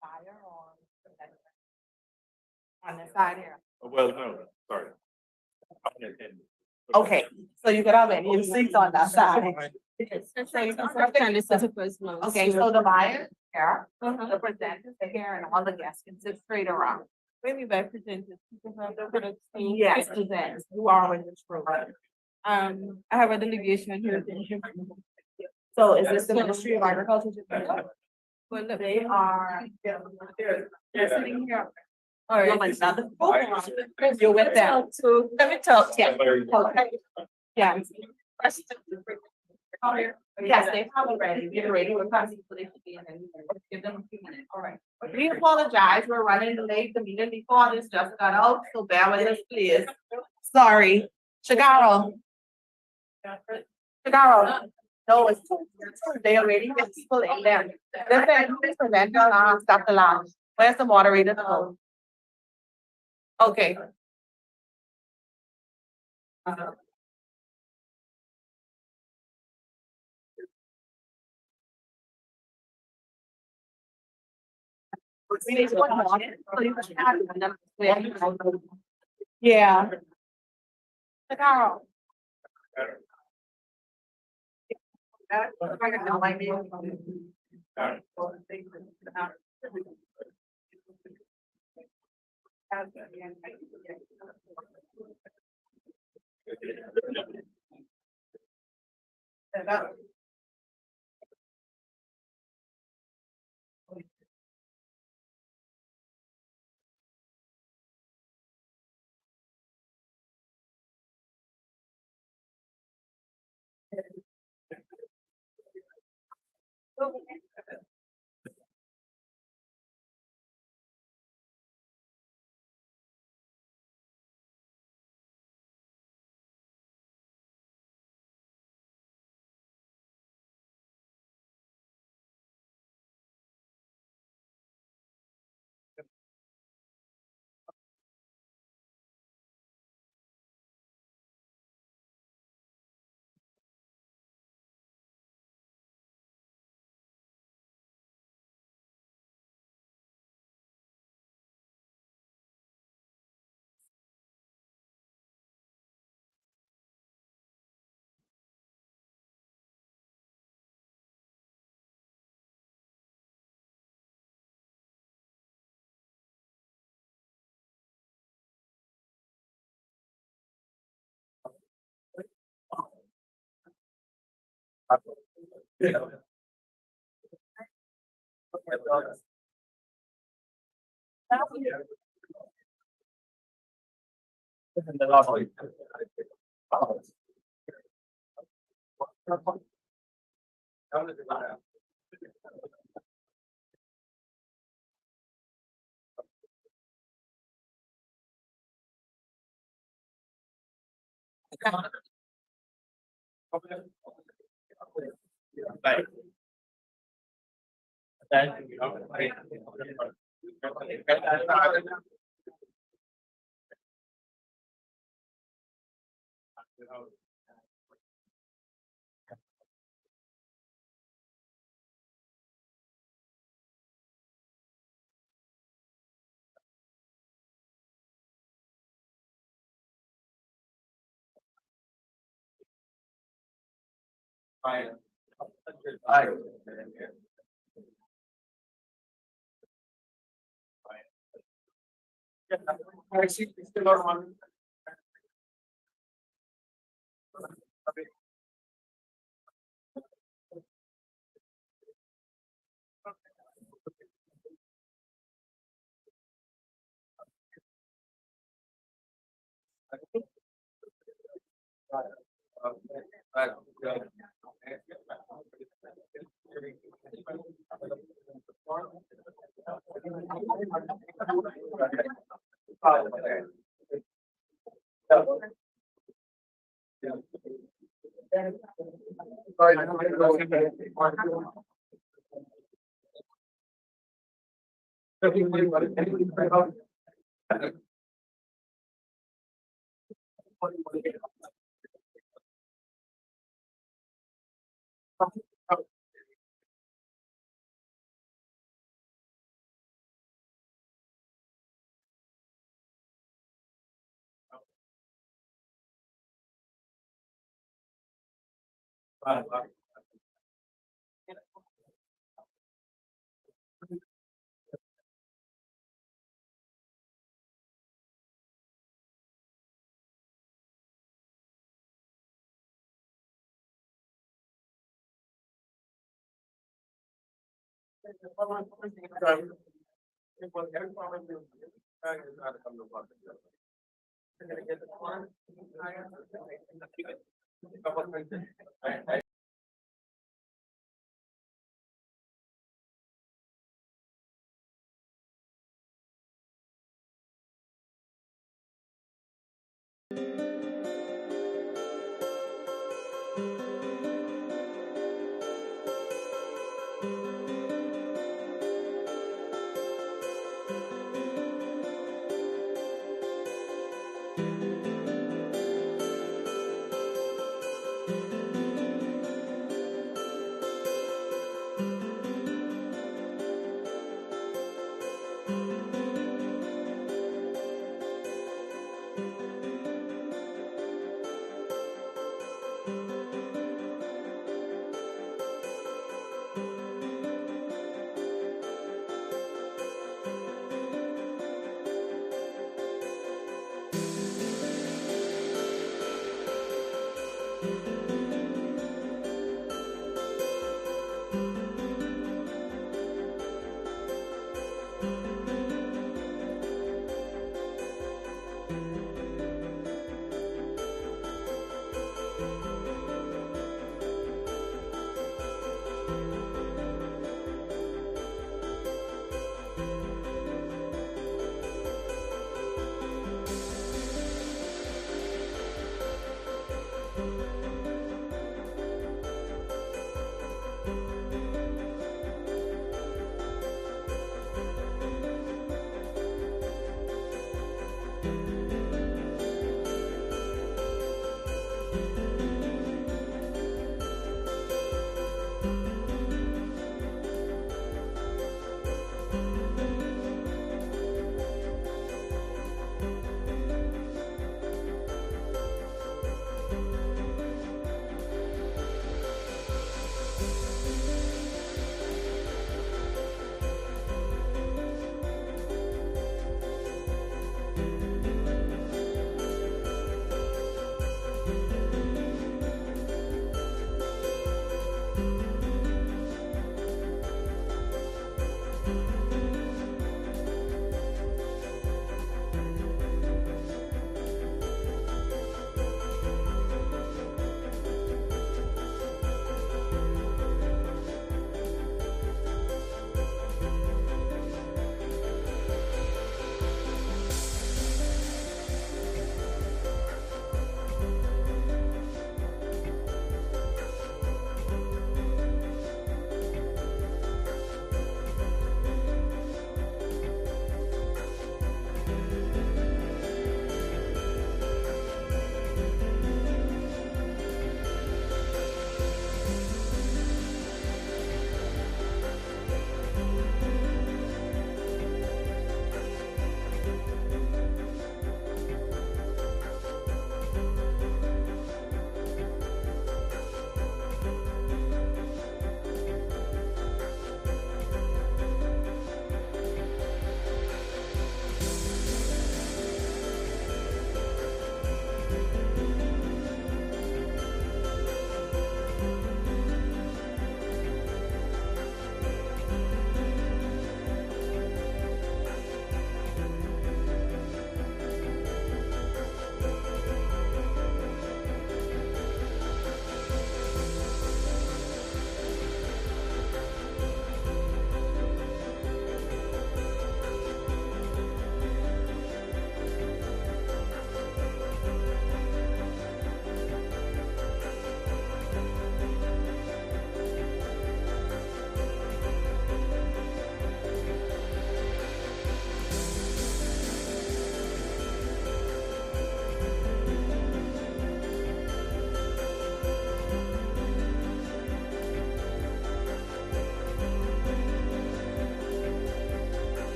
Fire on the side here. Well, no, sorry. Okay, so you got already your seats on that side. So you can Kind of set up as well. Okay, so the buyer here, the presenters are here, and all the guests can sit straight around. Maybe by presenters, people have the product. Yes, present, you are in this program. I have a delegation here. So is this the Ministry of Agriculture? Well, They are, they're sitting here. all right. No, it's not the program. You're with them. So let me talk. Yeah. Okay. Yeah. Yes, they have already, we're ready, we're passing, so they should be in, and give them a few minutes, all right. We apologize, we're running late, the meeting before this just got out, so bear with us, please. Sorry, Shigaro. Shigaro, no, it's, they already have people in there. They're saying, please present your Dr. Lounge, where's the moderator? Okay. Yeah. Shigaro.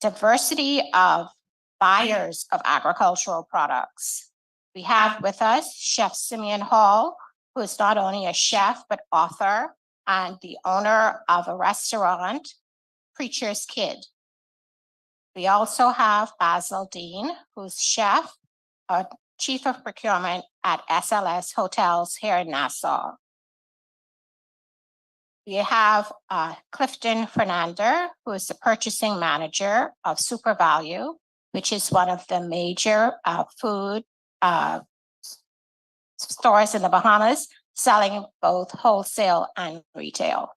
Diversity of buyers of agricultural products. We have with us Chef Simeon Hall, who is not only a chef, but author and the owner of a restaurant, Preacher's Kid. We also have Basil Dean, who's chef, chief of procurement at SLS Hotels here in Nassau. We have Clifton Fernander, who is the purchasing manager of Super Value, which is one of the major food stores in the Bahamas, selling both wholesale and retail.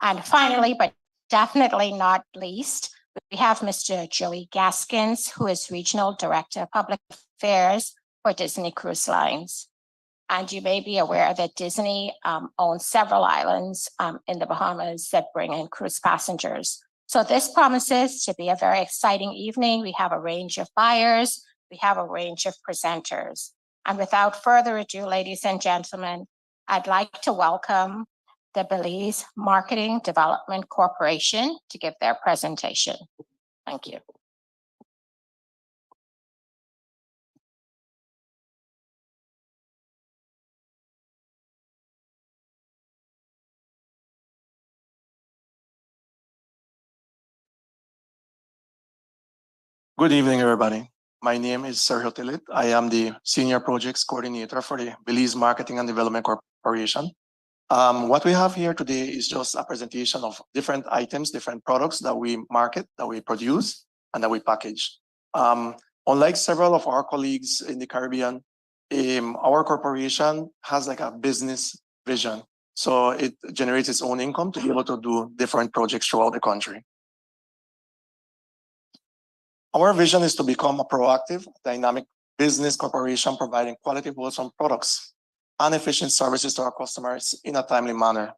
And finally, but definitely not least, we have Mr. Joey Gaskins, who is Regional Director of Public Affairs for Disney Cruise Lines. And you may be aware that Disney owns several islands in the Bahamas that bring in cruise passengers. So this promises to be a very exciting evening. We have a range of buyers, we have a range of presenters. And without further ado, ladies and gentlemen, I'd like to welcome the Belize Marketing Development Corporation to give their presentation. Thank you. Good evening, everybody. My name is Sergio Tilit. I am the Senior Projects Coordinator for the Belize Marketing and Development Corporation. What we have here today is just a presentation of different items, different products that we market, that we produce, and that we package. Unlike several of our colleagues in the Caribbean, our corporation has like a business vision. So it generates its own income to be able to do different projects throughout the country. Our vision is to become a proactive, dynamic business corporation providing quality, wholesome products and efficient services to our customers in a timely manner.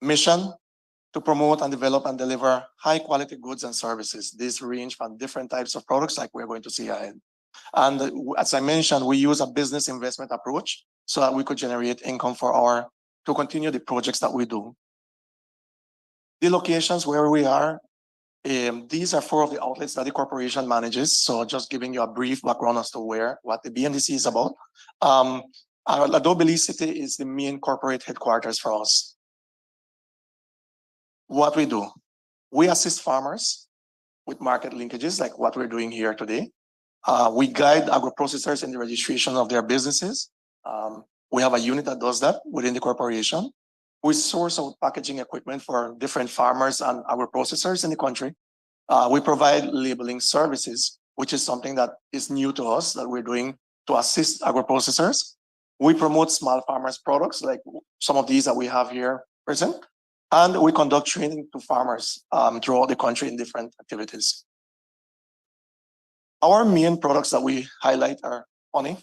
Mission: to promote and develop and deliver high quality goods and services. These range from different types of products like we're going to see ahead. And as I mentioned, we use a business investment approach so that we could generate income to continue the projects that we do. The locations where we are, these are 4 of the outlets that the corporation manages. So just giving you a brief background as to what the BNDC is about. Ladue Belize City is the main corporate headquarters for us. What we do, we assist farmers with market linkages like what we're doing here today. We guide agro-processors in the registration of their businesses. We have a unit that does that within the corporation. We source out packaging equipment for different farmers and agro-processors in the country. We provide labeling services, which is something that is new to us that we're doing to assist agro-processors. We promote small farmers products like some of these that we have here present. And we conduct training to farmers throughout the country in different activities. Our main products that we highlight are honey.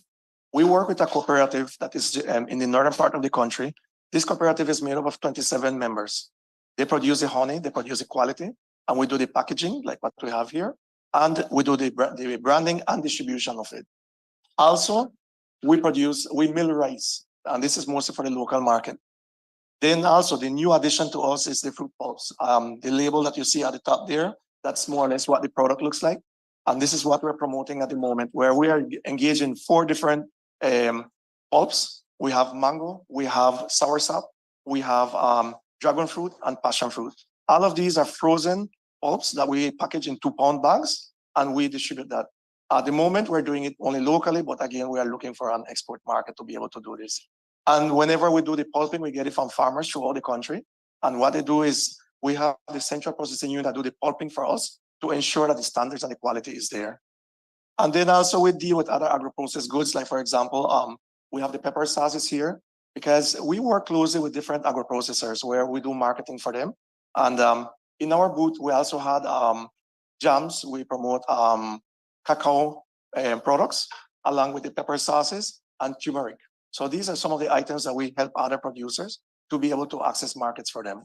We work with a cooperative that is in the northern part of the country. This cooperative is made up of 27 members. They produce the honey, they produce the quality, and we do the packaging like what we have here. And we do the branding and distribution of it. Also, we mill rice, and this is mostly for the local market. Then also the new addition to us is the fruit pulps. The label that you see at the top there, that's more or less what the product looks like. And this is what we're promoting at the moment, where we are engaged in 4 different pulps. We have mango, we have soursop, we have dragon fruit and passion fruit. All of these are frozen pulps that we package in 2-pound bags and we distribute that. At the moment, we're doing it only locally, but again, we are looking for an export market to be able to do this. And whenever we do the pulping, we get it from farmers throughout the country. And what they do is we have the central processing unit that do the pulping for us to ensure that the standards and the quality is there. And then also we deal with other agro-processed goods, like for example, we have the pepper sauces here because we work closely with different agro-processors where we do marketing for them. And in our booth, we also had jams. We promote cacao products, along with the pepper sauces and turmeric. So these are some of the items that we help other producers to be able to access markets for them.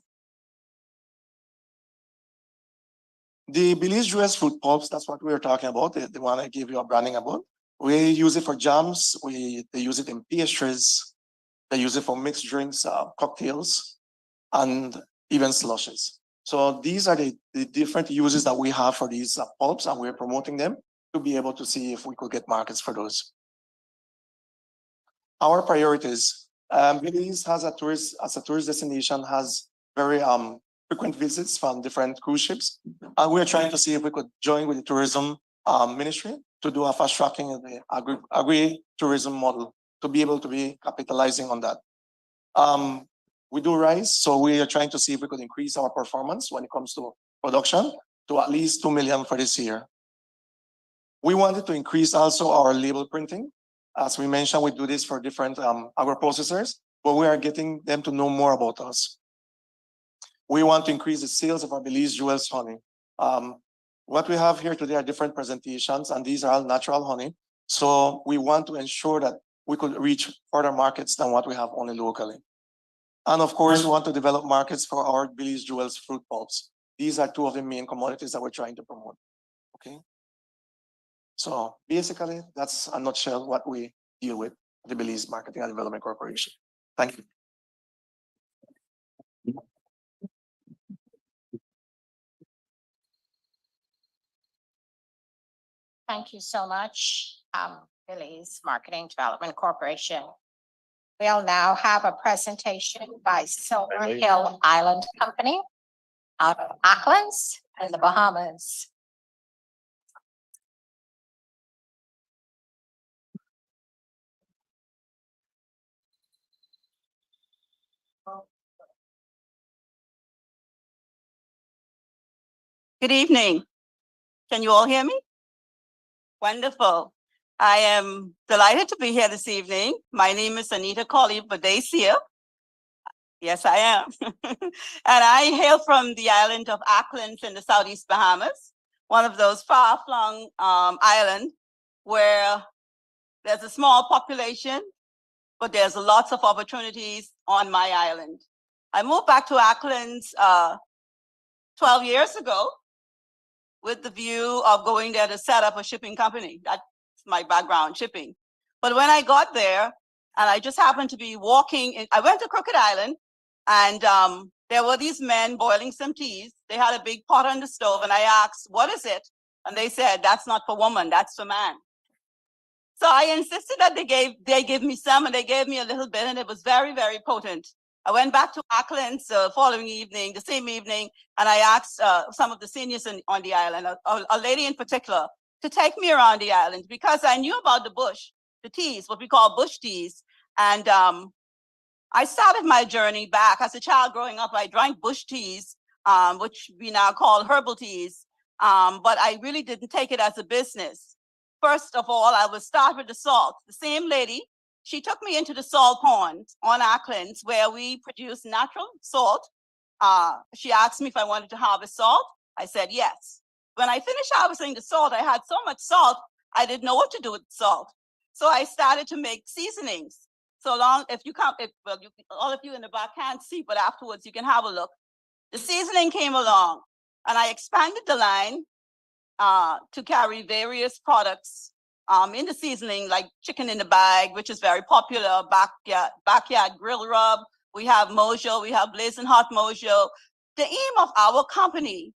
The Belize Jewels fruit pulps, that's what we were talking about, the one I gave you a branding about. We use it for jams, they use it in pastries, they use it for mixed drinks, cocktails, and even slushes. So these are the different uses that we have for these pulps, and we're promoting them to be able to see if we could get markets for those. Our priorities, Belize as a tourist destination has very frequent visits from different cruise ships. And we're trying to see if we could join with the tourism ministry to do a fast tracking of the agri-tourism model to be able to be capitalizing on that. We do rice, so we are trying to see if we could increase our performance when it comes to production to at least 2 million for this year. We wanted to increase also our label printing. As we mentioned, we do this for different agro-processors, but we are getting them to know more about us. We want to increase the sales of our Belize Jewels honey. What we have here today are different presentations, and these are all natural honey. So we want to ensure that we could reach further markets than what we have only locally. And of course, we want to develop markets for our Belize Jewels fruit pulps. These are two of the main commodities that we're trying to promote. Okay. So basically, that's a nutshell what we deal with the Belize Marketing and Development Corporation. Thank you. Thank you so much, Belize Marketing Development Corporation. We'll now have a presentation by Silver Hill Island Company out of Acklins in the Bahamas. Good evening. Can you all hear me? Wonderful. I am delighted to be here this evening. My name is Anita Colley Bodacia. Yes, I am. And I hail from the island of Acklins in the Southeast Bahamas, one of those far-flung islands where there's a small population, but there's lots of opportunities on my island. I moved back to Acklins 12 years ago with the view of going there to set up a shipping company. That's my background, shipping. But when I got there, and I just happened to be walking, I went to Crooked Island, and there were these men boiling some teas. They had a big pot on the stove, and I asked, what is it? And they said, that's not for woman, that's for man. So I insisted that they give me some, and they gave me a little bit, and it was very, very potent. I went back to Acklins the following evening, the same evening, and I asked some of the seniors on the island, a lady in particular, to take me around the island because I knew about the bush, the teas, what we call bush teas. And I started my journey back. As a child growing up, I drank bush teas, which we now call herbal teas, but I really didn't take it as a business. First of all, I would start with the salt. The same lady, she took me into the salt pond on Acklins where we produce natural salt. She asked me if I wanted to harvest salt. I said yes. When I finished harvesting the salt, I had so much salt, I didn't know what to do with salt. So I started to make seasonings. So long, if you come, all of you in the back can't see, but afterwards you can have a look. The seasoning came along and I expanded the line to carry various products in the seasoning, like chicken in the bag, which is very popular, backyard grill rub. We have Mojo, we have Blazing Hot Mojo. The aim of our company,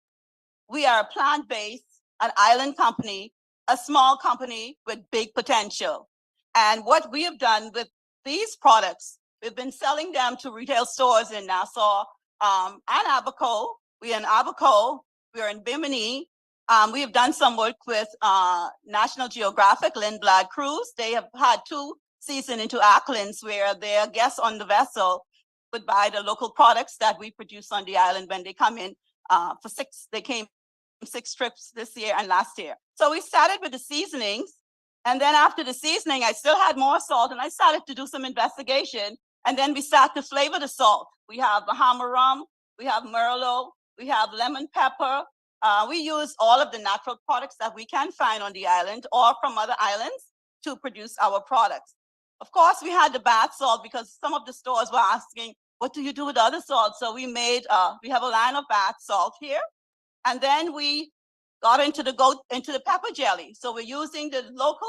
we are a plant-based, an island company, a small company with big potential. And what we have done with these products, we've been selling them to retail stores in Nassau and Abaco. We are in Abaco, we are in Bimini. We have done some work with National Geographic, Lindblad Cruise. They have had 2 seasons into Acklins where their guests on the vessel would buy the local products that we produce on the island when they come in for 6. They came 6 trips this year and last year. So we started with the seasonings. And then after the seasoning, I still had more salt and I started to do some investigation. And then we started to flavor the salt. We have Bahama rum, we have Merlot, we have lemon pepper, We use all of the natural products that we can find on the island or from other islands to produce our products. Of course, we had the bath salt because some of the stores were asking, what do you do with other salt? So we have a line of bath salt here. And then we got into the pepper jelly. So we're using the local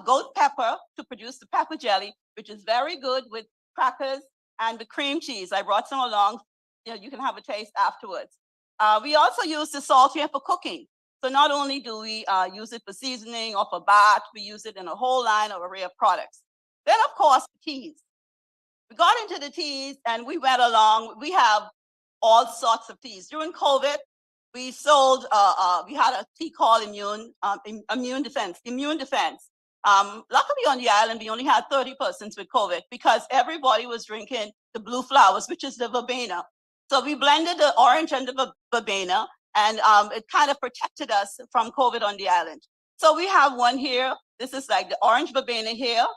goat pepper to produce the pepper jelly, which is very good with crackers and the cream cheese. I brought some along. You can have a taste afterwards. We also use the salt here for cooking. So not only do we use it for seasoning or for bath, we use it in a whole line of array of products. Then, of course, teas. We got into the teas and we went along. We have all sorts of teas. During COVID, we sold, we had a tea called Immune Defense. Luckily on the island, we only had 30 persons with COVID because everybody was drinking the blue flowers, which is the verbena. So we blended the orange and the verbena, and it kind of protected us from COVID on the island. So we have one here. This is like the orange verbena here.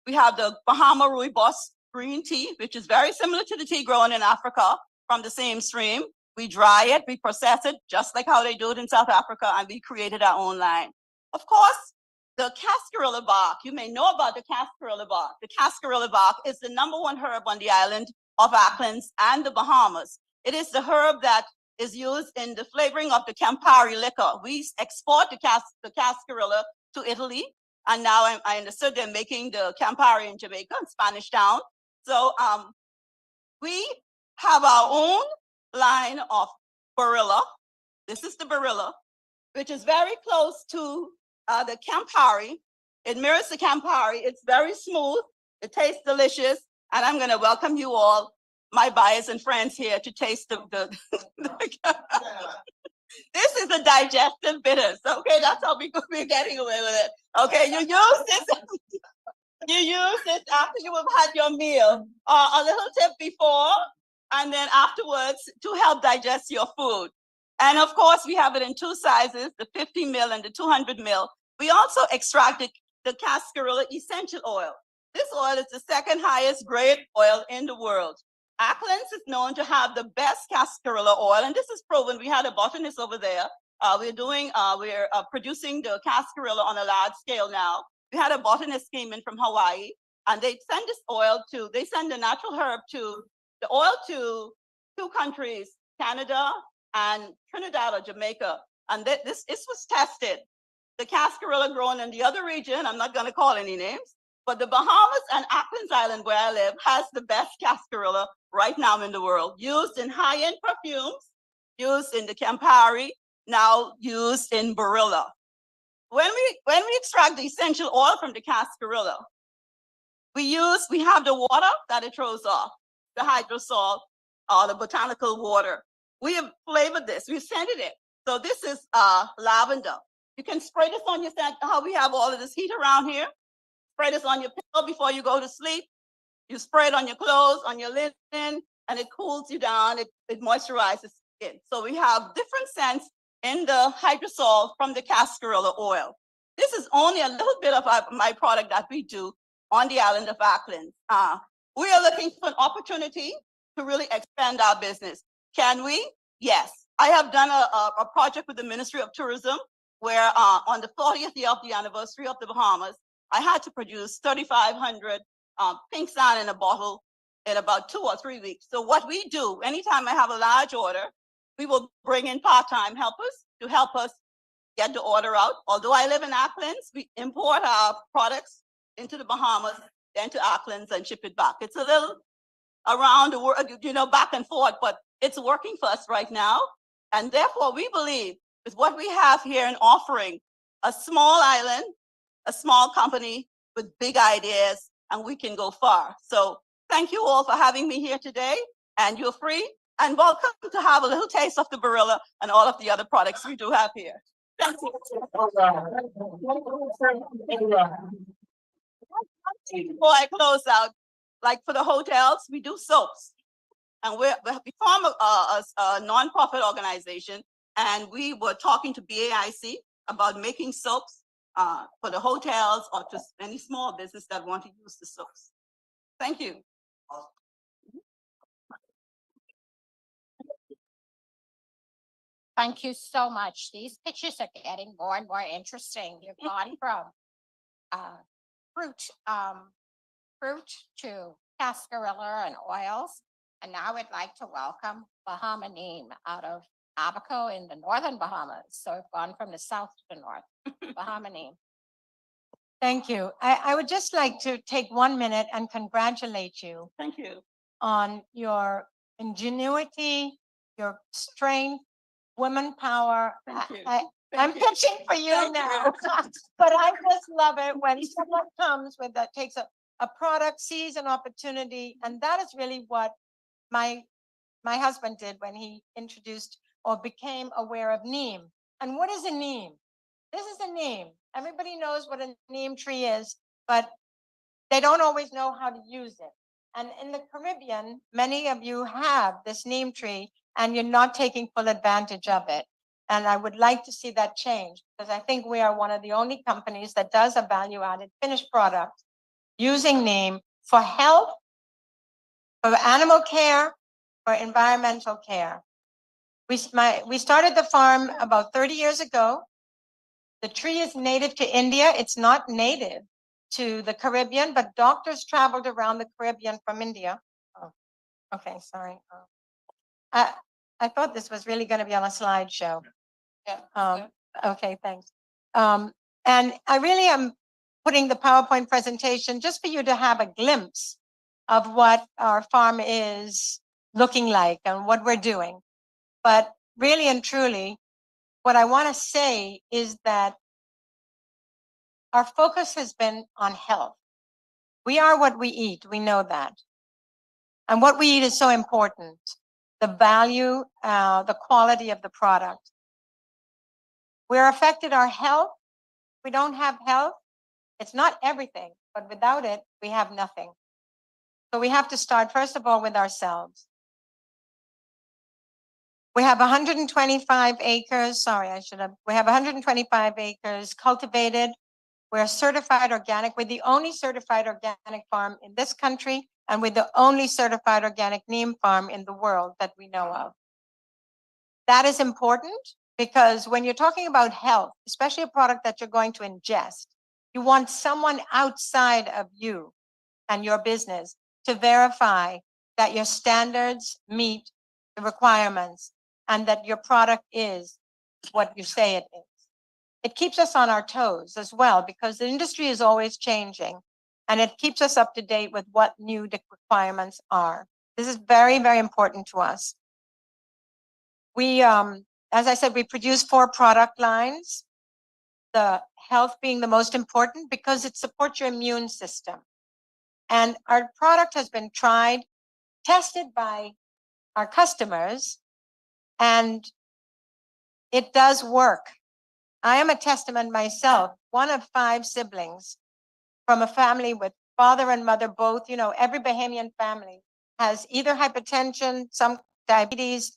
We have the Bahama Rooibos green tea, which is very similar to the tea grown in Africa from the same stream. We dry it, we process it, just like how they do it in South Africa, and we created our own line. Of course, the cascarilla bark, you may know about the cascarilla bark. The cascarilla bark is the #1 herb on the island of Acklins and the Bahamas. It is the herb that is used in the flavoring of the Campari liquor. We export the cascarilla to Italy, and now I understood they're making the Campari in Jamaica and Spanish Town. So we have our own line of Barilla. This is the Barilla, which is very close to the Campari. It mirrors the Campari. It's very smooth. It tastes delicious. And I'm going to welcome you all, my buyers and friends here, to taste the This is the digestive bitters. Okay, that's how we're getting away with it. Okay, you use this after you have had your meal. A little tip before and then afterwards to help digest your food. And of course, we have it in 2 sizes, the 50 ml and the 200 ml. We also extracted the cascarilla essential oil. This oil is the 2nd highest grade oil in the world. Acklins is known to have the best cascarilla oil, and this is proven. We had a botanist over there. We're producing the cascarilla on a large scale now. We had a botanist came in from Hawaii, and they send the natural herb to 2 countries, Canada and Trinidad or Jamaica. And this was tested. The cascarilla grown in the other region, I'm not going to call any names, but the Bahamas and Acklins Island, where I live, has the best cascarilla right now in the world, used in high-end perfumes, used in the Campari, now used in Barilla. When we extract the essential oil from the cascarilla, we have the water that it throws off, the hydrosol, or the botanical water. We have flavored this, we've scented it. So this is lavender. You can spray this on your scent, how we have all of this heat around here. Spray this on your pillow before you go to sleep. You spray it on your clothes, on your linen, and it cools you down. It moisturizes skin. So we have different scents in the hydrosol from the cascarilla oil. This is only a little bit of my product that we do on the island of Acklins. We are looking for an opportunity to really expand our business. Can we? Yes. I have done a project with the Ministry of Tourism where on the 40th year of the anniversary of the Bahamas, I had to produce 3,500 pink sand in a bottle in about 2 or 3 weeks. So what we do, anytime I have a large order, we will bring in part-time helpers to help us get the order out. Although I live in Acklins, we import our products into the Bahamas, then to Acklins and ship it back. It's a little around the world, back and forth, but it's working for us right now. And therefore, we believe with what we have here in offering, a small island, a small company with big ideas, and we can go far. So thank you all for having me here today, and you're free and welcome to have a little taste of the Barilla and all of the other products we do have here. Thank you. Before I close out, like for the hotels, we do soaps. And we form a nonprofit organization, and we were talking to BAIC about making soaps for the hotels or to any small business that want to use the soaps. Thank you. Thank you so much. These pictures are getting more and more interesting. You've gone from fruit, fruit to cascarilla and oils. And now I'd like to welcome Bahama Neem out of Abaco in the northern Bahamas. So we've gone from the south to the north. Bahama Neem. Thank you. I would just like to take 1 minute and congratulate you Thank you. on your ingenuity, your strength, women power. Thank you. I'm pitching for you now, but I just love it when someone comes with that, takes a product, sees an opportunity, and that is really what my husband did when he introduced or became aware of neem. And what is a neem? This is a neem. Everybody knows what a neem tree is, but they don't always know how to use it. And in the Caribbean, many of you have this neem tree and you're not taking full advantage of it. And I would like to see that change because I think we are one of the only companies that does a value added finished product using neem for health, for animal care, for environmental care. We started the farm about 30 years ago. The tree is native to India. It's not native to the Caribbean, but doctors traveled around the Caribbean from India. Oh, okay, sorry. I thought this was really going to be on a slideshow. Yeah. Okay, thanks. And I really am putting the PowerPoint presentation just for you to have a glimpse of what our farm is looking like and what we're doing. But really and truly, what I want to say is that our focus has been on health. We are what we eat. We know that. And what we eat is so important. The value, the quality of the product. We're affected our health. We don't have health. It's not everything, but without it, we have nothing. So we have to start, first of all, with ourselves. We have 125 acres. We have 125 acres cultivated. We're certified organic. We're the only certified organic farm in this country, and we're the only certified organic neem farm in the world that we know of. That is important because when you're talking about health, especially a product that you're going to ingest, you want someone outside of you and your business to verify that your standards meet the requirements and that your product is what you say it is. It keeps us on our toes as well because the industry is always changing and it keeps us up to date with what new requirements are. This is very, very important to us. We, as I said, we produce 4 product lines, the health being the most important because it supports your immune system. And our product has been tried, tested by our customers, and it does work. I am a testament myself, one of 5 siblings from a family with father and mother both. You know, every Bahamian family has either hypertension, some diabetes.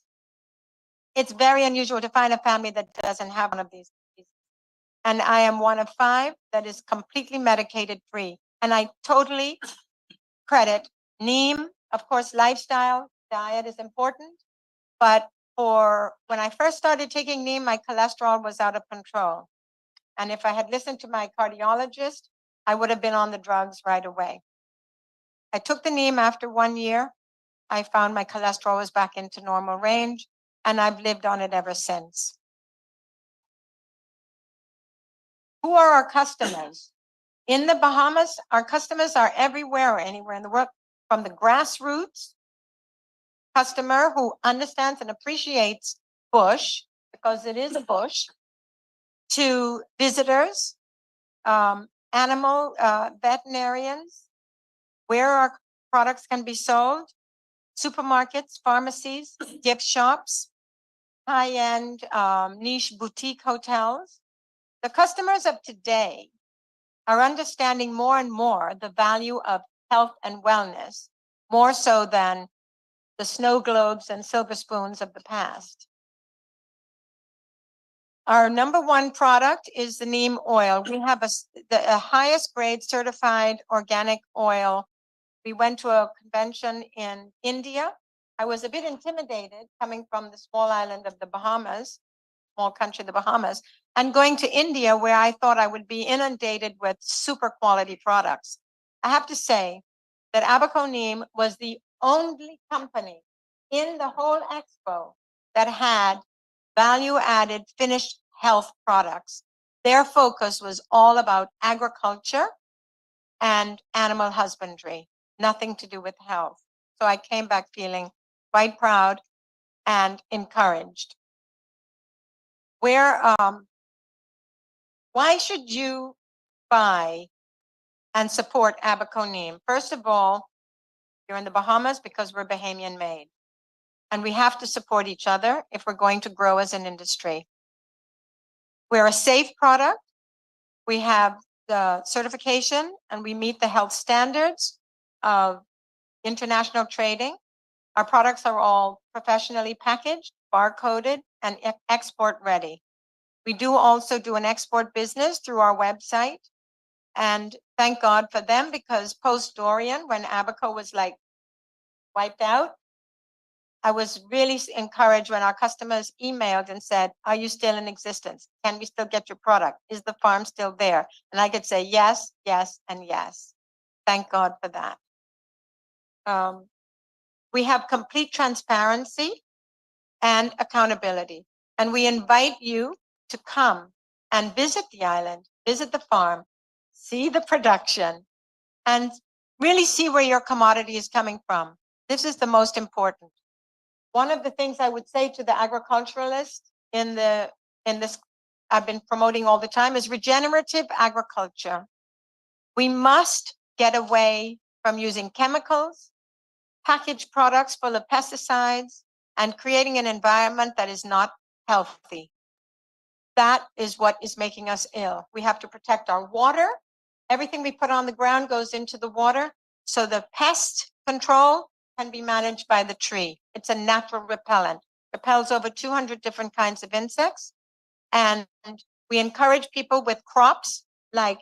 It's very unusual to find a family that doesn't have one of these. And I am one of 5 that is completely medicated free. And I totally credit neem. Of course, lifestyle, diet is important. But when I first started taking neem, my cholesterol was out of control. And if I had listened to my cardiologist, I would have been on the drugs right away. I took the neem after 1 year. I found my cholesterol was back into normal range, and I've lived on it ever since. Who are our customers? In the Bahamas, our customers are everywhere or anywhere in the world, from the grassroots customer who understands and appreciates bush, because it is a bush, to visitors, animal veterinarians, where our products can be sold, supermarkets, pharmacies, gift shops, high-end niche boutique hotels. The customers of today are understanding more and more the value of health and wellness, more so than the snow globes and silver spoons of the past. Our #1 product is the neem oil. We have the highest grade certified organic oil. We went to a convention in India. I was a bit intimidated coming from the small island of the Bahamas small country, the Bahamas, and going to India where I thought I would be inundated with super quality products. I have to say that Abaco Neem was the only company in the whole expo that had value added finished health products. Their focus was all about agriculture and animal husbandry, nothing to do with health. So I came back feeling quite proud and encouraged. Why should you buy and support Abaco Neem? First of all, you're in the Bahamas because we're Bahamian made. And we have to support each other if we're going to grow as an industry. We're a safe product. We have the certification and we meet the health standards of international trading. Our products are all professionally packaged, barcoded, and export ready. We do also do an export business through our website. And thank God for them, because post Dorian, when Abaco was like wiped out, I was really encouraged when our customers emailed and said, are you still in existence? Can we still get your product? Is the farm still there? And I could say yes, yes, and yes. Thank God for that. We have complete transparency and accountability. And we invite you to come and visit the island, visit the farm, see the production, and really see where your commodity is coming from. This is the most important. One of the things I would say to the agriculturalist in this I've been promoting all the time is regenerative agriculture. We must get away from using chemicals, packaged products full of pesticides, and creating an environment that is not healthy. That is what is making us ill. We have to protect our water. Everything we put on the ground goes into the water. So the pest control can be managed by the tree. It's a natural repellent. Repels over 200 different kinds of insects. And we encourage people with crops like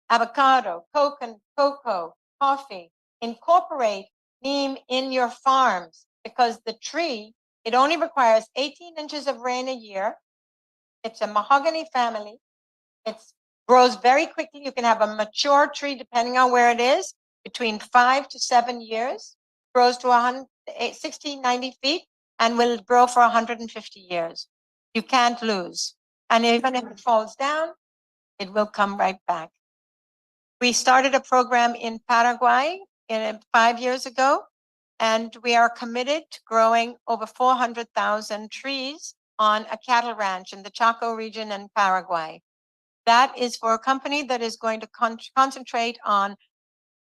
avocado, cocoa, coffee. Incorporate neem in your farms, because the tree, it only requires 18 inches of rain a year. It's a mahogany family. It grows very quickly. You can have a mature tree, depending on where it is, between 5 to 7 years, grows to 60, 90 feet, and will grow for 150 years. You can't lose. And even if it falls down, it will come right back. We started a program in Paraguay 5 years ago, and we are committed to growing over 400,000 trees on a cattle ranch in the Chaco region in Paraguay. That is for a company that is going to concentrate on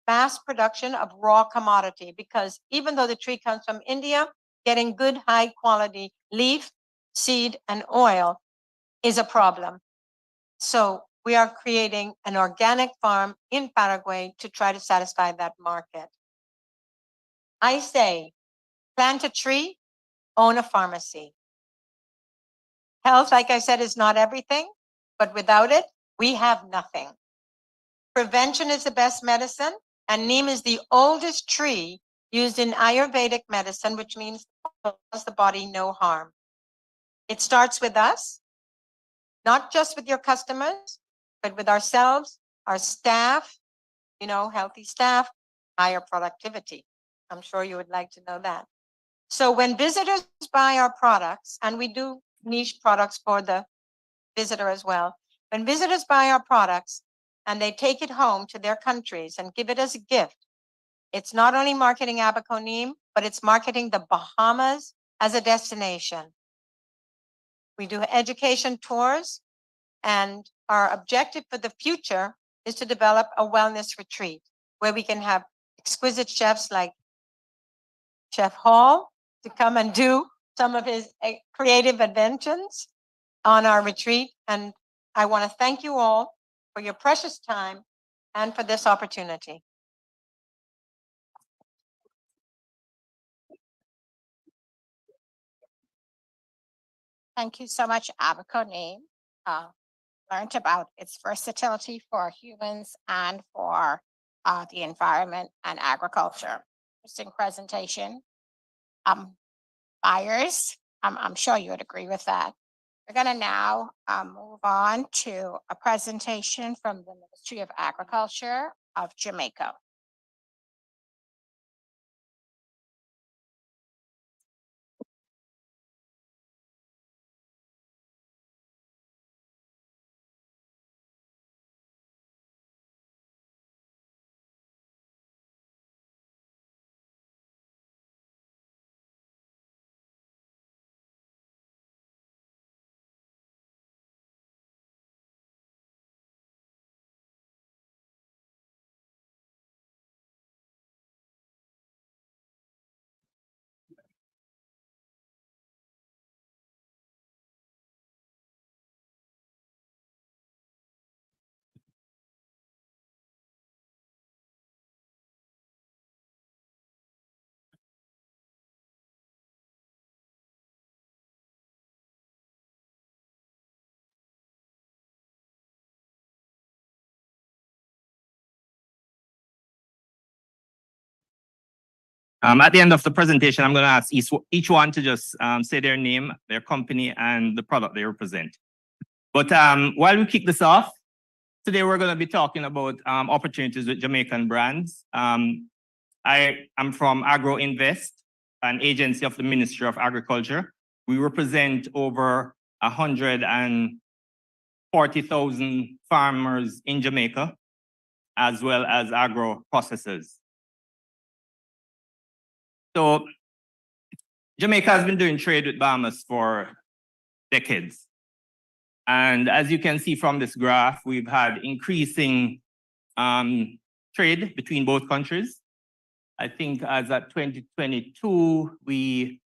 mass production of raw commodity, because even though the tree comes from India, getting good high quality leaf, seed, and oil is a problem. So we are creating an organic farm in Paraguay to try to satisfy that market. I say, plant a tree, own a pharmacy. Health, like I said, is not everything, but without it, we have nothing. Prevention is the best medicine, and neem is the oldest tree used in Ayurvedic medicine, which means it does the body no harm. It starts with us, not just with your customers, but with ourselves, our staff, healthy staff, higher productivity. I'm sure you would like to know that. So when visitors buy our products, and we do niche products for the visitor as well, when visitors buy our products and they take it home to their countries and give it as a gift, it's not only marketing Abaco Neem, but it's marketing the Bahamas as a destination. We do education tours, and our objective for the future is to develop a wellness retreat where we can have exquisite chefs like Chef Hall to come and do some of his creative inventions on our retreat. And I want to thank you all for your precious time and for this opportunity. Thank you so much, Abaco Neem. Learned about its versatility for humans and for the environment and agriculture. Interesting presentation. Buyers, I'm sure you would agree with that. We're gonna now move on to a presentation from the Ministry of Agriculture of Jamaica. At the end of the presentation, I'm going to ask each one to just say their name, their company, and the product they represent. But while we kick this off, today we're going to be talking about opportunities with Jamaican brands. I am from Agro Invest, an agency of the Ministry of Agriculture. We represent over 140,000 farmers in Jamaica, as well as agro processors. So Jamaica has been doing trade with Bahamas for decades. And as you can see from this graph, we've had increasing trade between both countries. I think as at 2022, we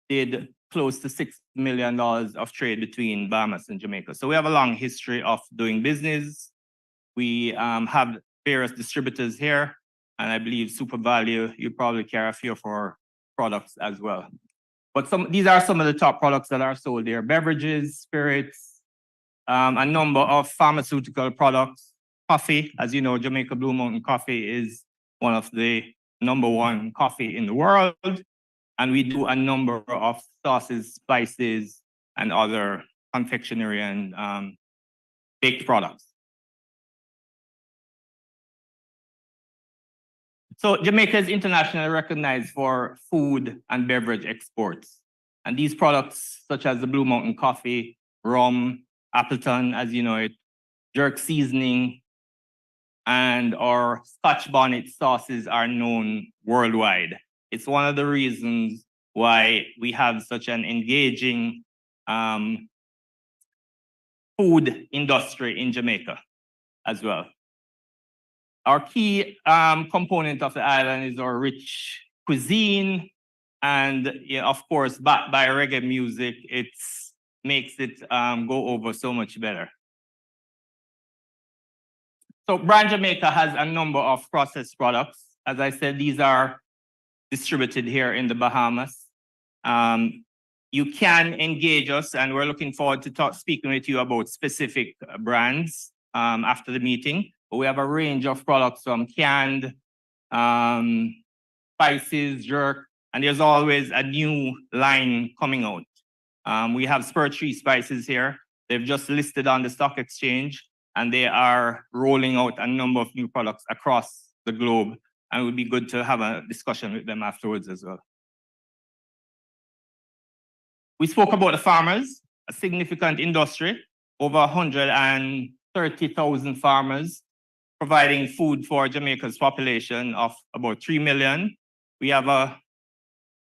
did close to $6 million of trade between Bahamas and Jamaica. So we have a long history of doing business. We have various distributors here. And I believe Super Value, you probably carry a few of our products as well. But these are some of the top products that are sold there: beverages, spirits, a number of pharmaceutical products, coffee. As you know, Jamaica Blue Mountain Coffee is one of the #1 coffee in the world. And we do a number of sauces, spices, and other confectionery and baked products. So Jamaica is internationally recognized for food and beverage exports. And these products, such as the Blue Mountain Coffee, rum, Appleton, as you know it, jerk seasoning, and our Scotch bonnet sauces are known worldwide. It's one of the reasons why we have such an engaging food industry in Jamaica as well. Our key component of the island is our rich cuisine, and of course, backed by reggae music, it makes it go over so much better. So Brand Jamaica has a number of processed products. As I said, these are distributed here in the Bahamas. You can engage us, and we're looking forward to speaking with you about specific brands after the meeting. We have a range of products from canned, spices, jerk, and there's always a new line coming out. We have Spur Tree Spices here. They've just listed on the stock exchange, and they are rolling out a number of new products across the globe. And it would be good to have a discussion with them afterwards as well. We spoke about the farmers, a significant industry, over 130,000 farmers, providing food for Jamaica's population of about 3 million. We have a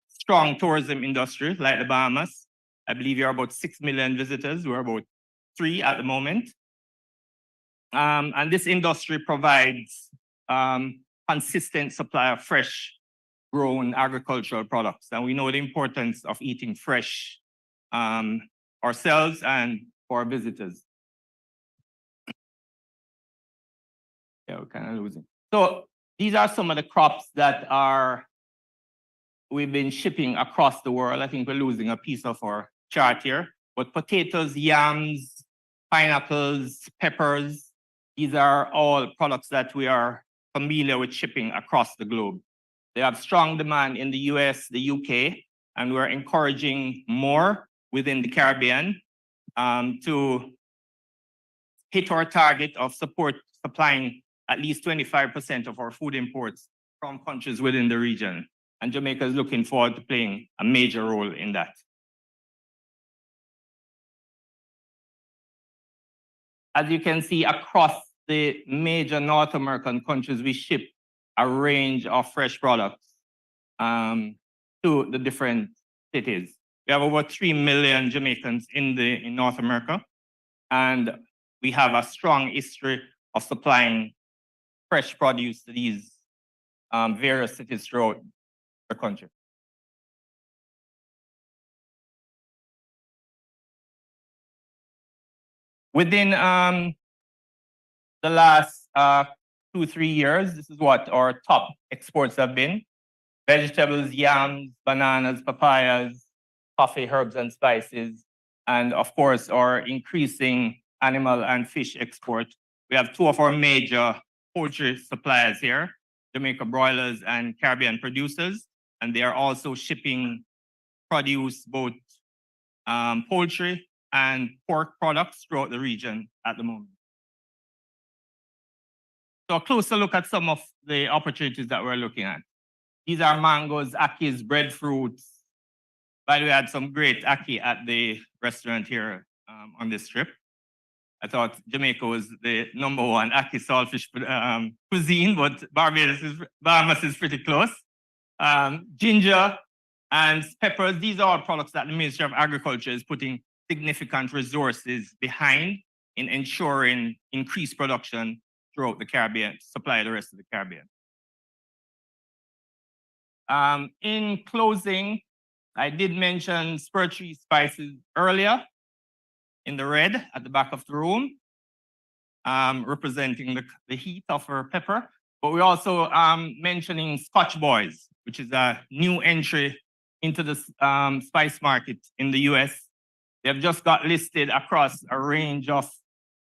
strong tourism industry like the Bahamas. I believe you're about 6 million visitors. We're about 3 at the moment. And this industry provides consistent supply of fresh grown agricultural products. And we know the importance of eating fresh ourselves and for our visitors. Yeah, we're kind of losing. So these are some of the crops that we've been shipping across the world. I think we're losing a piece of our chart here. But potatoes, yams, pineapples, peppers, these are all products that we are familiar with shipping across the globe. They have strong demand in the US, the UK, and we're encouraging more within the Caribbean. to hit our target of supplying at least 25% of our food imports from countries within the region. And Jamaica is looking forward to playing a major role in that. As you can see, across the major North American countries, we ship a range of fresh products to the different cities. We have over 3 million Jamaicans in North America, and we have a strong history of supplying fresh produce to these various cities throughout the country. Within the last 2-3 years, this is what our top exports have been: vegetables, yams, bananas, papayas, coffee, herbs and spices, and of course, our increasing animal and fish export. We have 2 of our major poultry suppliers here, Jamaica Broilers and Caribbean Producers, and they are also shipping produce, both poultry and pork products throughout the region at the moment. So a closer look at some of the opportunities that we're looking at. These are mangoes, akis, breadfruits. By the way, I had some great ackee at the restaurant here on this trip. I thought Jamaica was the #1 ackee saltfish cuisine, but Bahamas is pretty close. Ginger and peppers, these are all products that the Ministry of Agriculture is putting significant resources behind in ensuring increased production throughout the Caribbean, supply the rest of the Caribbean. In closing, I did mention spur tree spices earlier in the red at the back of the room, representing the heat of our pepper. But we're also mentioning Scotch Boys, which is a new entry into the spice market in the US. They've just got listed across a range of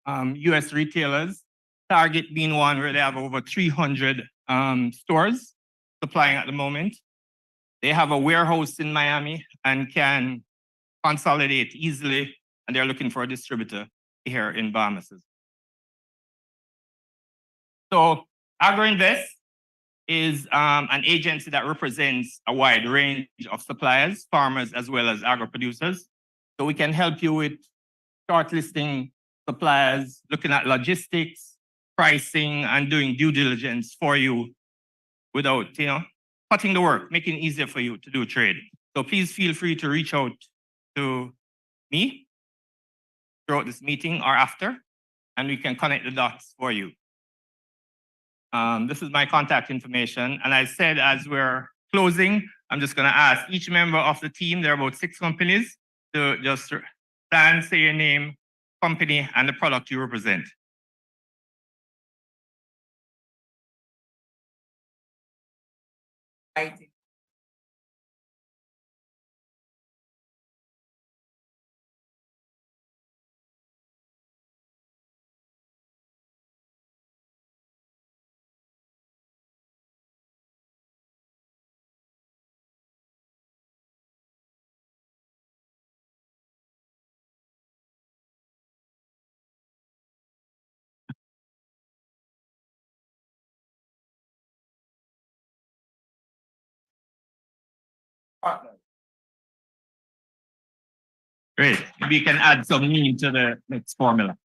US retailers, Target being one where they have over 300 stores supplying at the moment. They have a warehouse in Miami and can consolidate easily, and they're looking for a distributor here in Bahamas. So AgroInvest is an agency that represents a wide range of suppliers, farmers, as well as agro producers. So we can help you with shortlisting suppliers, looking at logistics, pricing, and doing due diligence for you without, cutting the work, making it easier for you to do trade. So please feel free to reach out to me throughout this meeting or after, and we can connect the dots for you. This is my contact information. And I said, as we're closing, I'm just gonna ask each member of the team, there are about 6 companies, to just stand, say your name, company, and the product you represent. Great. Maybe you can add some meaning to the next formula.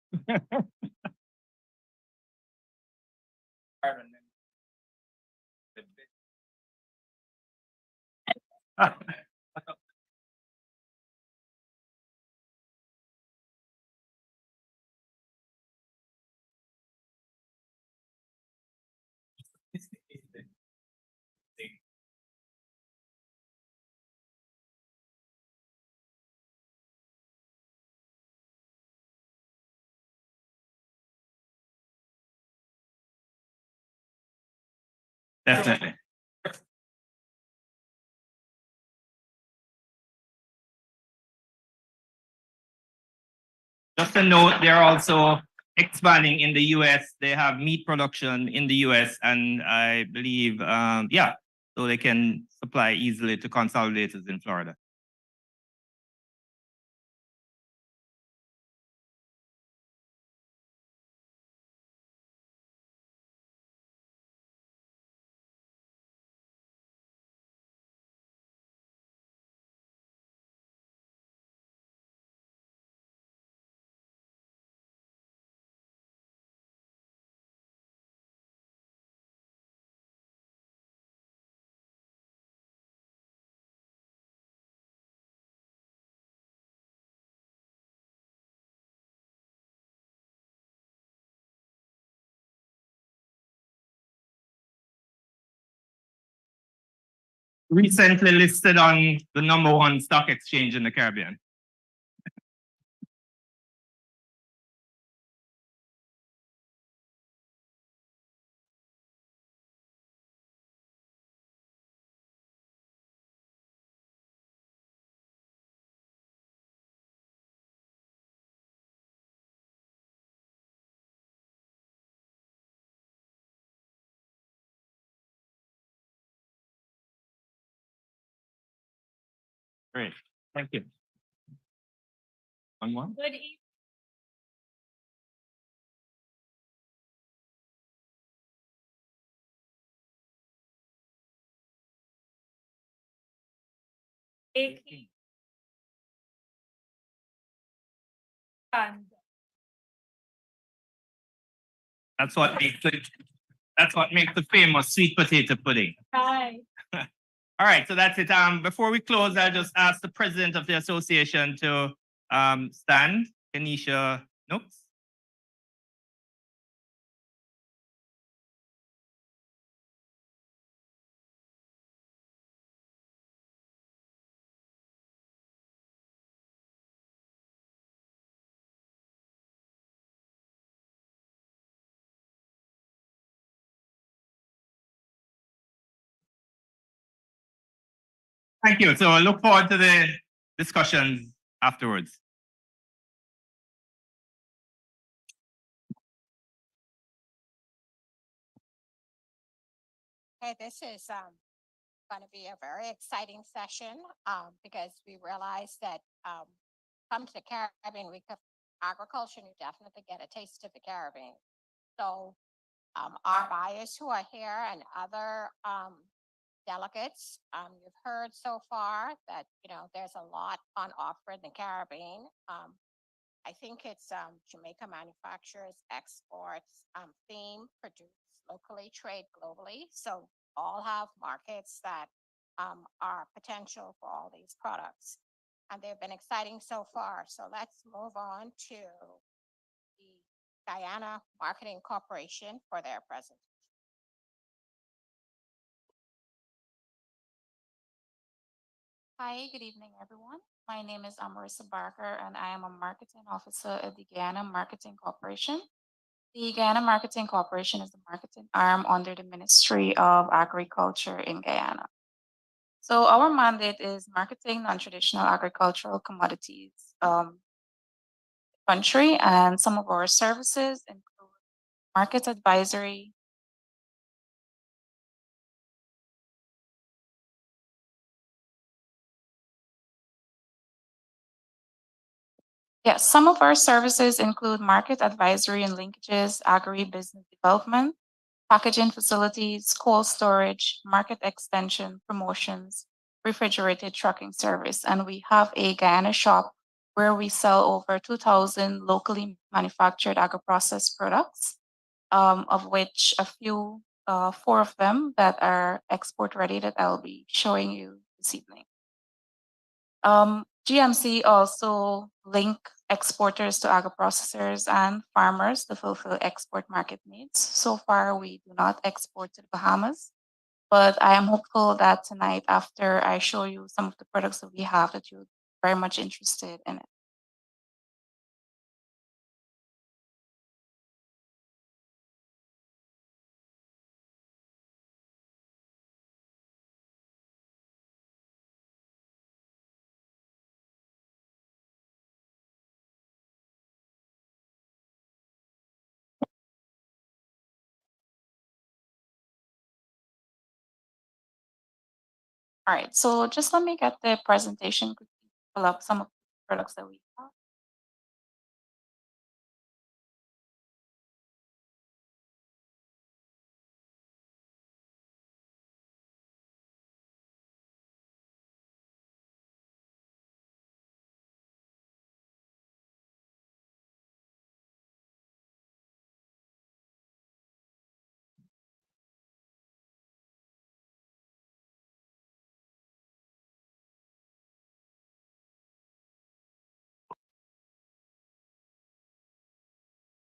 Definitely. Just a note, they're also expanding in the US. They have meat production in the US, and I believe, so they can supply easily to consolidators in Florida. recently listed on the #1 stock exchange in the Caribbean. Great, thank you. One more? Good evening. And That's what makes it, that's what makes the famous sweet potato pudding. hi. All right, so that's it. Before we close, I'll just ask the president of the association to stand, Kenisha Nooks. Thank you. So I look forward to the discussions afterwards. Okay, this is going to be a very exciting session because we realize that come to the Caribbean Week of Agriculture, and you definitely get a taste of the Caribbean. So our buyers who are here and other delegates, you've heard so far that, there's a lot on offer in the Caribbean. I think it's Jamaica manufacturers, exports, theme, produce locally, trade globally. So all have markets that are potential for all these products. And they've been exciting so far. So let's move on to the Guyana Marketing Corporation for their presentation. Hi, good evening, everyone. My name is Amarissa Barker, and I am a marketing officer at the Guyana Marketing Corporation. The Guyana Marketing Corporation is the marketing arm under the Ministry of Agriculture in Guyana. So our mandate is marketing non-traditional agricultural commodities country, and some of our services include market advisory, yes, some of our services include market advisory and linkages, agri-business development, packaging facilities, cold storage, market extension, promotions, refrigerated trucking service. And we have a Guyana shop where we sell over 2,000 locally manufactured agro-processed products, of which a few, 4 of them that are export ready that I'll be showing you this evening. GMC also link exporters to agro-processors and farmers to fulfill export market needs. So far, we do not export to the Bahamas, but I am hopeful that tonight, after I show you some of the products that we have, that you're very much interested in it. All right, so just let me get the presentation, pull up some of the products that we have.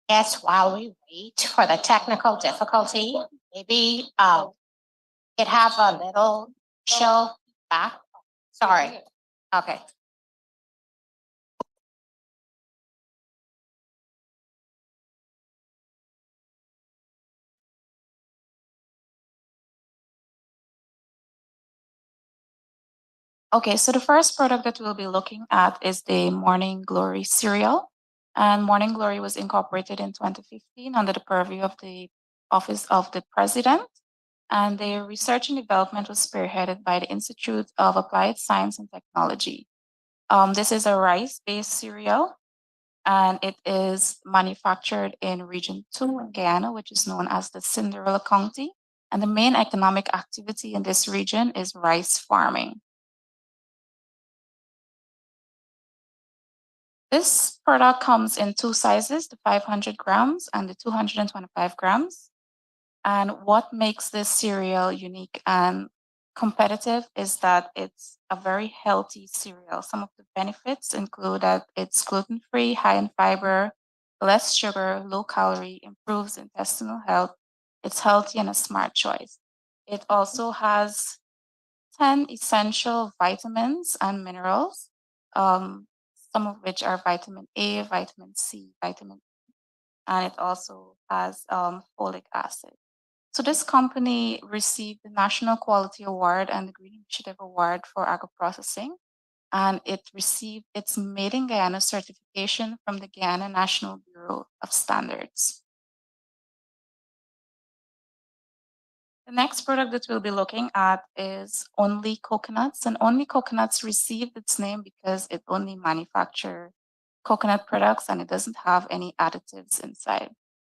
Yes, while we wait for the technical difficulty, maybe it have a little Show back. Sorry. Okay. Okay, so the first product that we'll be looking at is the Morning Glory cereal. And Morning Glory was incorporated in 2015 under the purview of the Office of the President. And their research and development was spearheaded by the Institute of Applied Science and Technology. This is a rice-based cereal, and it is manufactured in Region 2 in Guyana, which is known as the Cinderella County. And the main economic activity in this region is rice farming. This product comes in two sizes, the 500 grams and the 225 grams. And what makes this cereal unique and competitive is that it's a very healthy cereal. Some of the benefits include that it's gluten-free, high in fiber, less sugar, low calorie, improves intestinal health. It's healthy and a smart choice. It also has 10 essential vitamins and minerals, some of which are vitamin A, vitamin C, vitamin E, and it also has folic acid. So this company received the National Quality Award and the Green Initiative Award for agro-processing, and it received its Made in Guyana certification from the Guyana National Bureau of Standards. The next product that we'll be looking at is Only Coconuts, and Only Coconuts received its name because it only manufactures coconut products and it doesn't have any additives inside.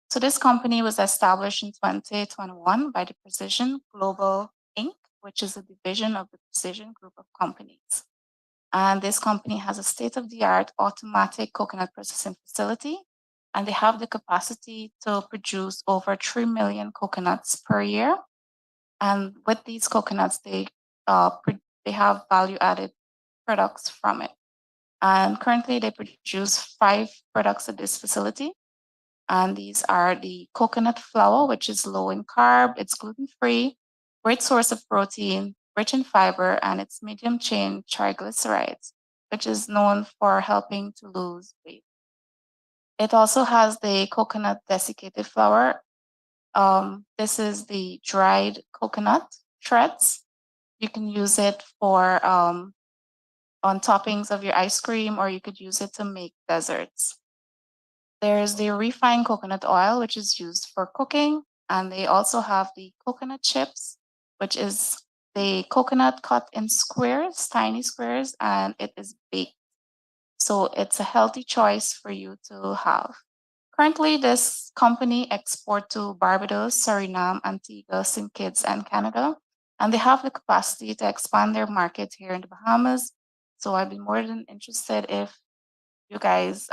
So this company was established in 2021 by the Precision Global Inc., which is a division of the Precision Group of companies. And this company has a state-of-the-art automatic coconut processing facility, and they have the capacity to produce over 3 million coconuts per year. And with these coconuts, they have value-added products from it. And currently, they produce 5 products at this facility. And these are the coconut flour, which is low in carb, it's gluten-free, great source of protein, rich in fiber, and it's medium-chain triglycerides, which is known for helping to lose weight. It also has the coconut desiccated flour. This is the dried coconut shreds. You can use it for on toppings of your ice cream, or you could use it to make desserts. There's the refined coconut oil, which is used for cooking. And they also have the coconut chips, which is the coconut cut in squares, tiny squares, and it is baked. So it's a healthy choice for you to have. Currently, this company exports to Barbados, Suriname, Antigua, St. Kitts, and Canada. And they have the capacity to expand their market here in the Bahamas. So I'd be more than interested if you guys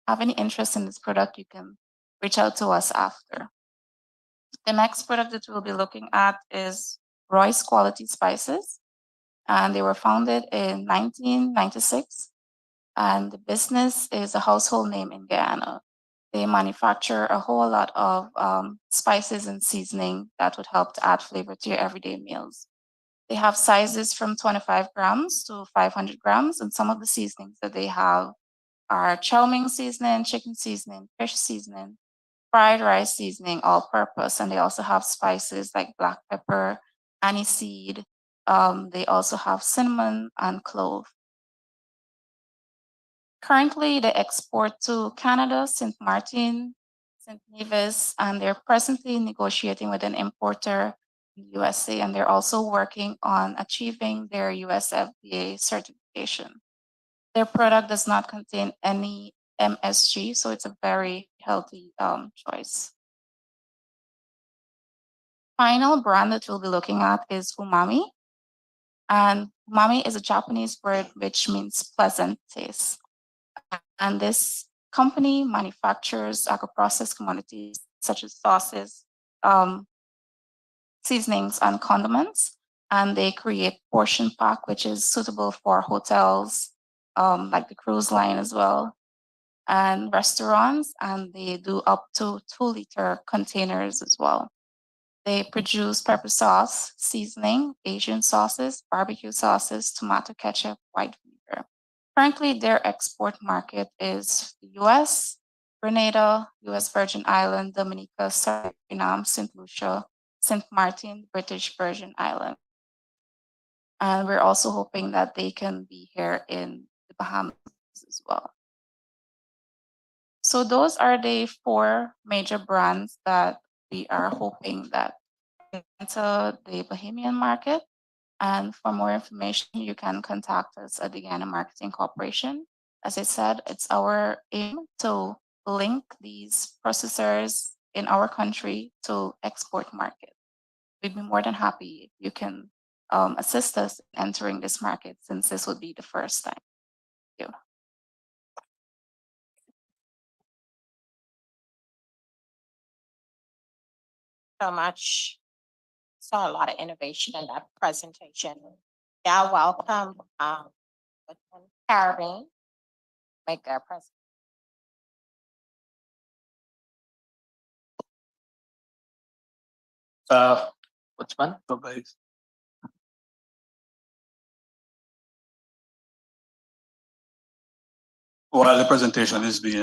have any interest in this product, you can reach out to us after. The next product that we'll be looking at is Royce Quality Spices. And they were founded in 1996. And the business is a household name in Guyana. They manufacture a whole lot of spices and seasoning that would help to add flavor to your everyday meals. They have sizes from 25 grams to 500 grams, and some of the seasonings that they have are chow mein seasoning, chicken seasoning, fish seasoning, fried rice seasoning, all purpose. And they also have spices like black pepper, aniseed. They also have cinnamon and clove. Currently, they export to Canada, St. Martin, St. Nevis, and they're presently negotiating with an importer in the USA, and they're also working on achieving their US FDA certification. Their product does not contain any MSG, so it's a very healthy choice. Final brand that we'll be looking at is Umami. And umami is a Japanese word which means pleasant taste. And this company manufactures agro-processed commodities such as sauces, seasonings, and condiments. And they create portion pack, which is suitable for hotels, like the cruise line as well, and restaurants. And they do up to 2-liter containers as well. They produce pepper sauce, seasoning, Asian sauces, barbecue sauces, tomato ketchup, white vinegar. Currently, their export market is the US, Grenada, US Virgin Island, Dominica, Suriname, St. Lucia, St. Martin, British Virgin Islands. And we're also hoping that they can be here in the Bahamas as well. So those are the 4 major brands that we are hoping that enter the Bahamian market. And for more information, you can contact us at the Guyana Marketing Corporation. As I said, it's our aim to link these processors in our country to export market. We'd be more than happy if you can assist us in entering this market, since this would be the first time. Thank you. So much. Saw a lot of innovation in that presentation. Yeah, welcome, Caribbean. Make their present. Which one? While the presentation is being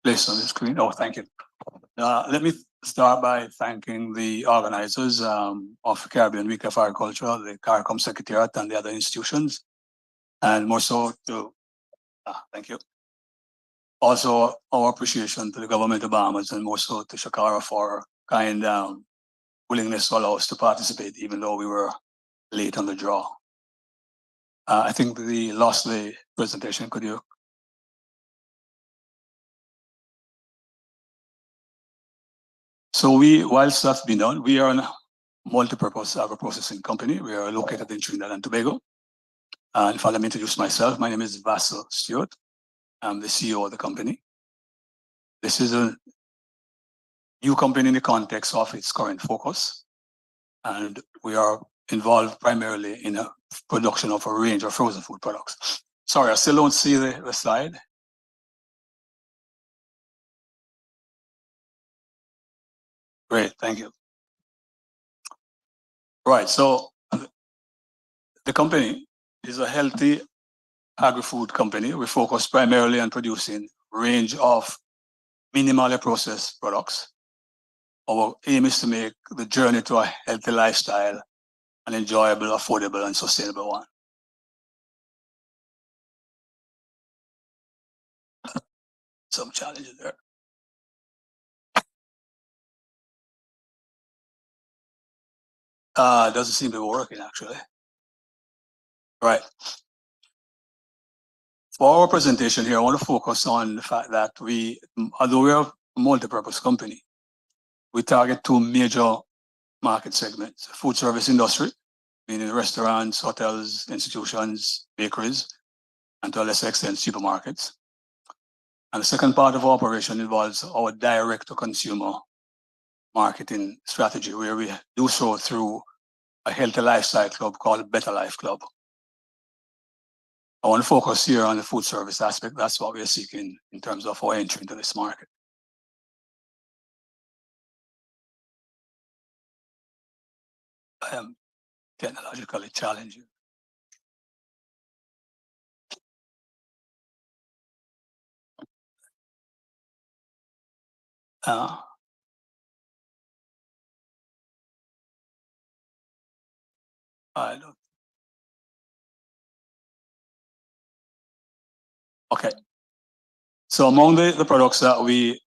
placed on the screen, oh, thank you. Let me start by thanking the organizers of Caribbean Week of Agriculture, the CARICOM Secretariat, and the other institutions, and more so to, thank you. Also, our appreciation to the government of Bahamas, and more so to Shakara for kind willingness to allow us to participate, even though we were late on the draw. I think the last day presentation, could you? So whilst that's been done, we are a multi-purpose agro-processing company. We are located in Trinidad and Tobago. And if I let me introduce myself, my name is Vassal Stewart. I'm the CEO of the company. This is a new company in the context of its current focus. And we are involved primarily in a production of a range of frozen food products. Sorry, I still don't see the slide. Great, thank you. Right, so the company is a healthy agri-food company. We focus primarily on producing a range of minimally processed products. Our aim is to make the journey to a healthy lifestyle an enjoyable, affordable, and sustainable one. Some challenges there. Doesn't seem to be working actually. Right. For our presentation here, I want to focus on the fact that although we are a multi-purpose company, we target 2 major market segments: food service industry, meaning restaurants, hotels, institutions, bakeries, and to a lesser extent, supermarkets. And the second part of our operation involves our direct-to-consumer marketing strategy, where we do so through a healthy lifestyle club called Better Life Club. I want to focus here on the food service aspect. That's what we're seeking in terms of our entry into this market. I am technologically challenging. I don't. Okay. So among the products that we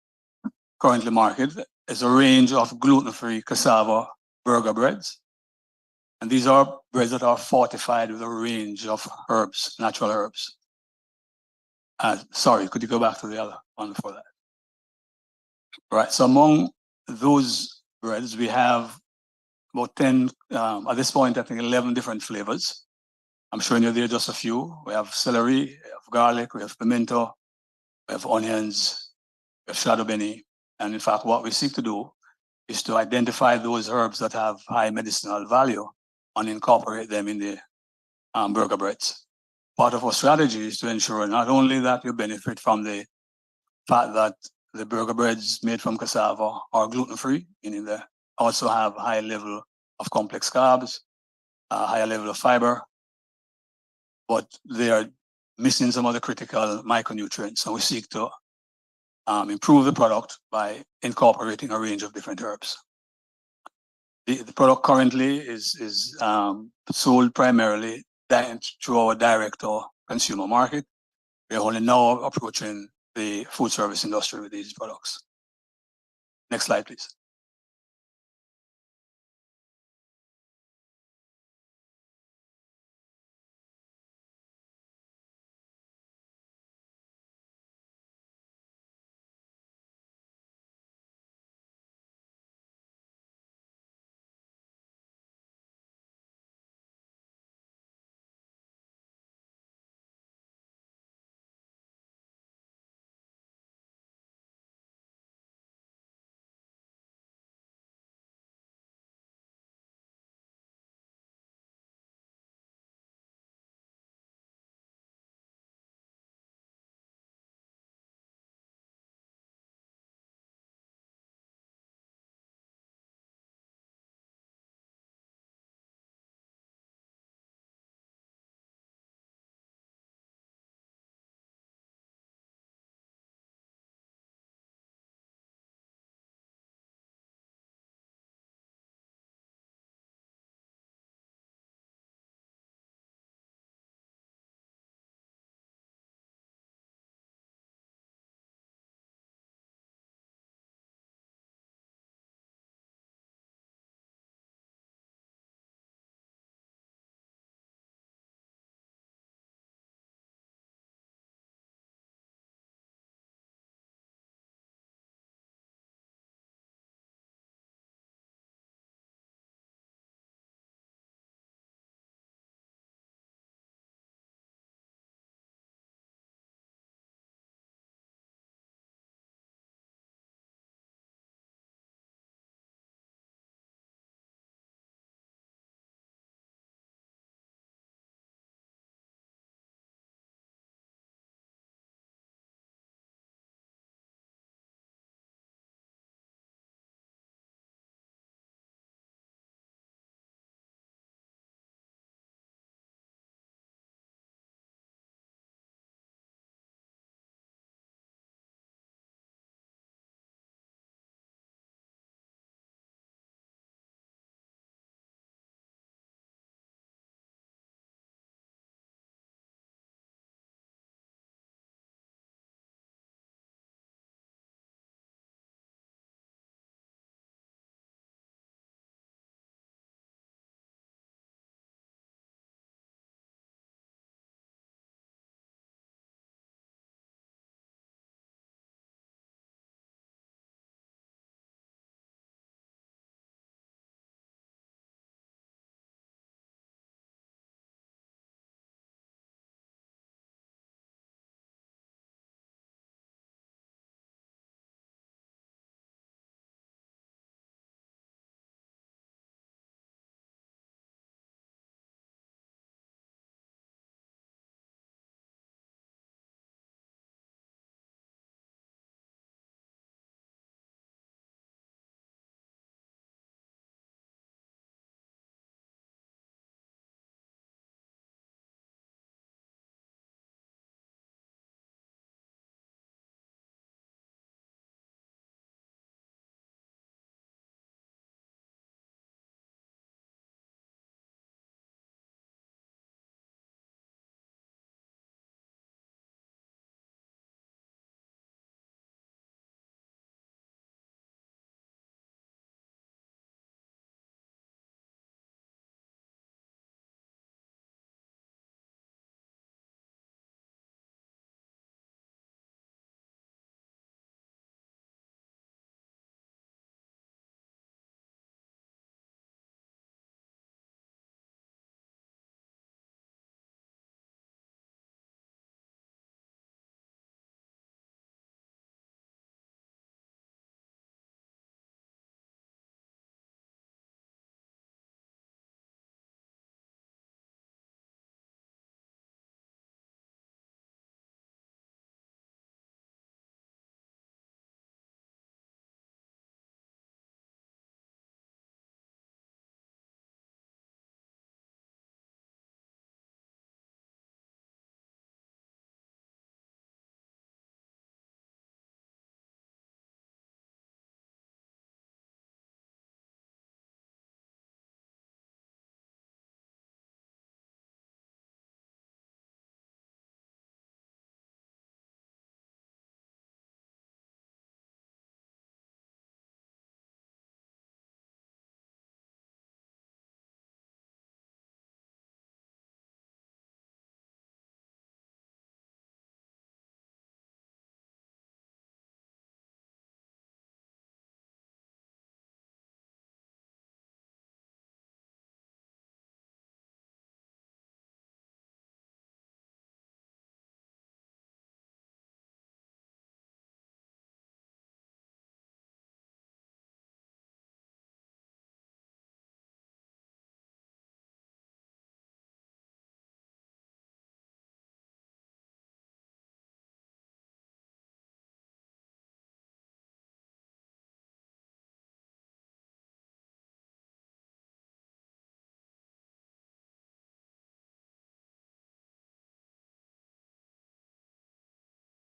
currently market is a range of gluten-free cassava burger breads. And these are breads that are fortified with a range of herbs, natural herbs. Sorry, could you go back to the other one before that? Right, so among those breads, we have about 10, at this point, I think 11 different flavors. I'm showing you there just a few. We have celery, we have garlic, we have pimento, we have onions, we have shadow benny. And in fact, what we seek to do is to identify those herbs that have high medicinal value and incorporate them in the burger breads. Part of our strategy is to ensure not only that you benefit from the fact that the burger breads made from cassava are gluten-free, meaning they're also have a high level of complex carbs, a higher level of fiber, but they are missing some of the critical micronutrients. So we seek to improve the product by incorporating a range of different herbs. The product currently is sold primarily through our direct or consumer market. We are only now approaching the food service industry with these products. Next slide, please.